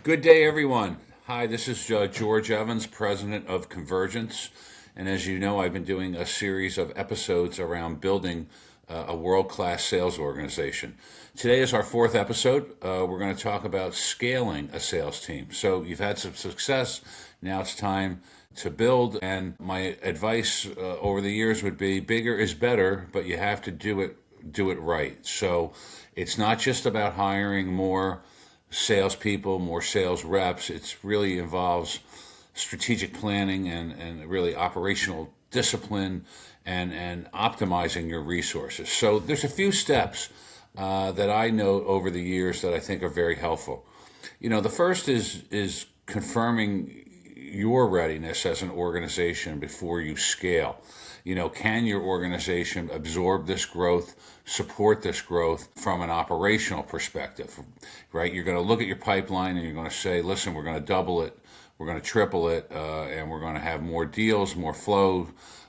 Good day, everyone. Hi, this is George Evans, president of Convergence. And as you know, I've been doing a series of episodes around building a world class sales organization. Today is our fourth episode. We're going to talk about scaling a sales team. So you've had some success. Now it's time to build. And my advice over the years would be bigger is better, but you have to do it right. So it's not just about hiring more salespeople, more sales reps. It really involves strategic planning and really operational discipline and optimizing your resources. So there's a few steps that I know over the years that I think are very helpful. The first is confirming your readiness as an organization before you scale. Can your organization absorb this growth, support this growth from an operational perspective, right? You're going to look at your pipeline and you're going to say, listen, we're going to double it, we're going to triple it, and we're going to have more deals, more flow,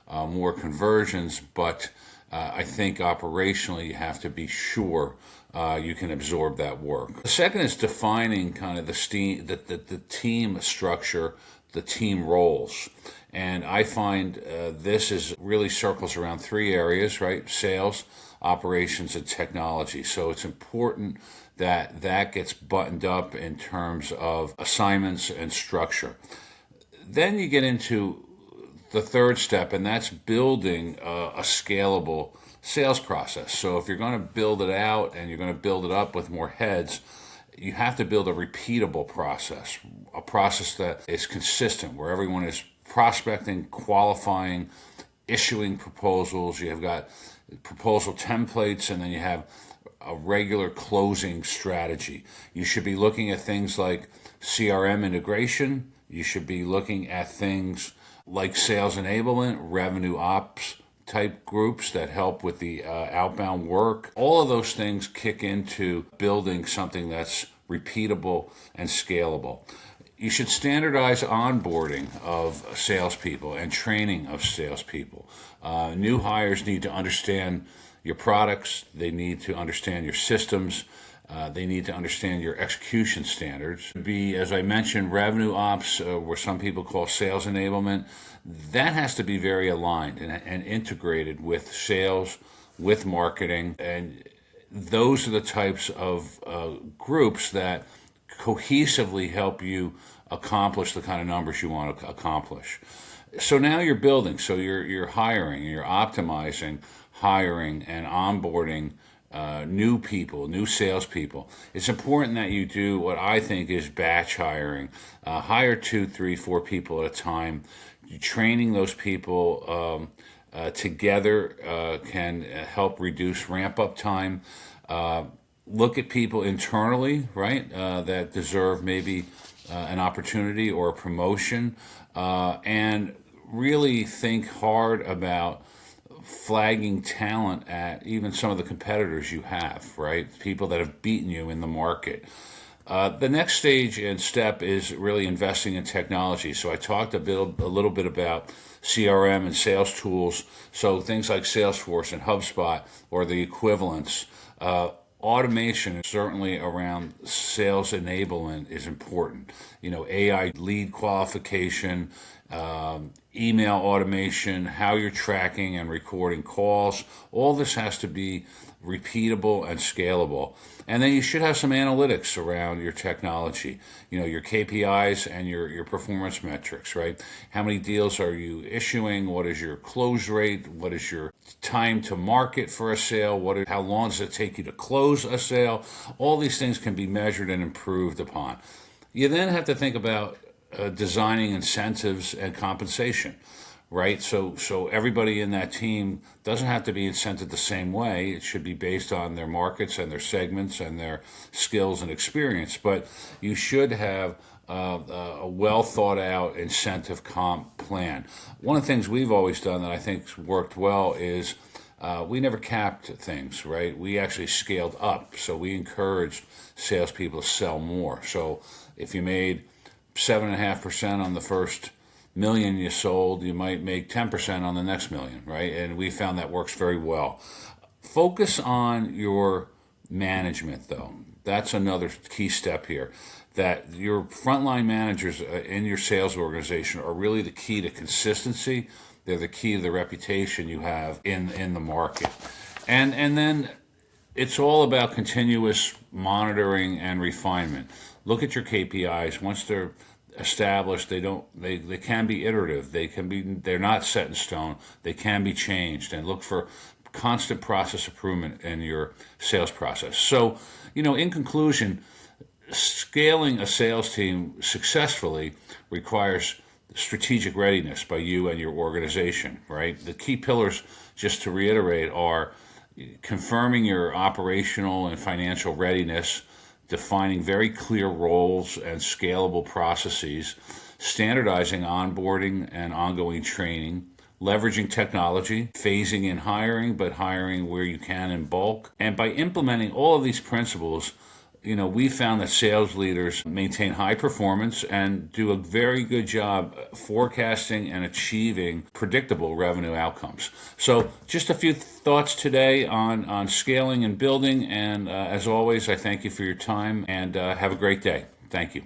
more conversions. But I think operationally you have to be sure you can absorb that work. The second is defining kind of the team structure, the team roles. And I find this is really circles around three areas, right? Sales, operations, and technology. So it's important that that gets buttoned up in terms of assignments and structure. Then you get into the third step, and that's building a scalable sales process. So if you're going to build it out and you're going to build it up with more heads, you have to build a repeatable process, a process that is consistent, where everyone is prospecting, qualifying, issuing proposals. You have got proposal templates, and then you have a regular closing strategy. You should be looking at things like CRM integration. You should be looking at things like sales enablement, revenue ops type groups that help with the outbound work. All of those things kick into building something that's repeatable and scalable. You should standardize onboarding of salespeople and training of salespeople. New hires need to understand your products. They need to understand your systems. They need to understand your execution standards. Be, as I mentioned, revenue ops, where some people call sales enablement. That has to be very aligned and integrated with sales, with marketing. And those are the types of groups that cohesively help you accomplish the kind of numbers you want to accomplish. So now you're building, so you're hiring, you're optimizing hiring and onboarding new people, new salespeople. It's important that you do what I think is batch hiring. Hire 2, 3, 4 people at a time. Training those people together can help reduce ramp-up time. Look at people internally, right, that deserve maybe an opportunity or a promotion, and really think hard about flagging talent at even some of the competitors you have, right? People that have beaten you in the market. The next stage and step is really investing in technology. So I talked a little bit about CRM and sales tools. So things like Salesforce and HubSpot or the equivalents. Automation, certainly around sales enablement, is important. AI lead qualification, email automation, how you're tracking and recording calls. All this has to be repeatable and scalable. And then you should have some analytics around your technology, your KPIs and your performance metrics, right? How many deals are you issuing? What is your close rate? What is your time to market for a sale? How long does it take you to close a sale? All these things can be measured and improved upon. You then have to think about designing incentives and compensation, right? So everybody in that team doesn't have to be incented the same way. It should be based on their markets and their segments and their skills and experience. But you should have a well thought out incentive comp plan. One of the things we've always done that I think's worked well is we never capped things, right? We actually scaled up. So we encouraged salespeople to sell more. So if you made 7.5% on the first million you sold, you might make 10% on the next million, right? And we found that works very well. Focus on your management, though. That's another key step here. That your frontline managers in your sales organization are really the key to consistency. They're the key to the reputation you have in the market. And then it's all about continuous monitoring and refinement. Look at your KPIs. Once they're established, they can be iterative. They're not set in stone. They can be changed, and look for constant process improvement in your sales process. So, in conclusion, scaling a sales team successfully requires strategic readiness by you and your organization, right? The key pillars, just to reiterate, are confirming your operational and financial readiness, defining very clear roles and scalable processes, standardizing onboarding and ongoing training, leveraging technology, phasing in hiring, but hiring where you can in bulk. And by implementing all of these principles, we found that sales leaders maintain high performance and do a very good job forecasting and achieving predictable revenue outcomes. So just a few thoughts today on scaling and building. And as always, I thank you for your time and have a great day. Thank you.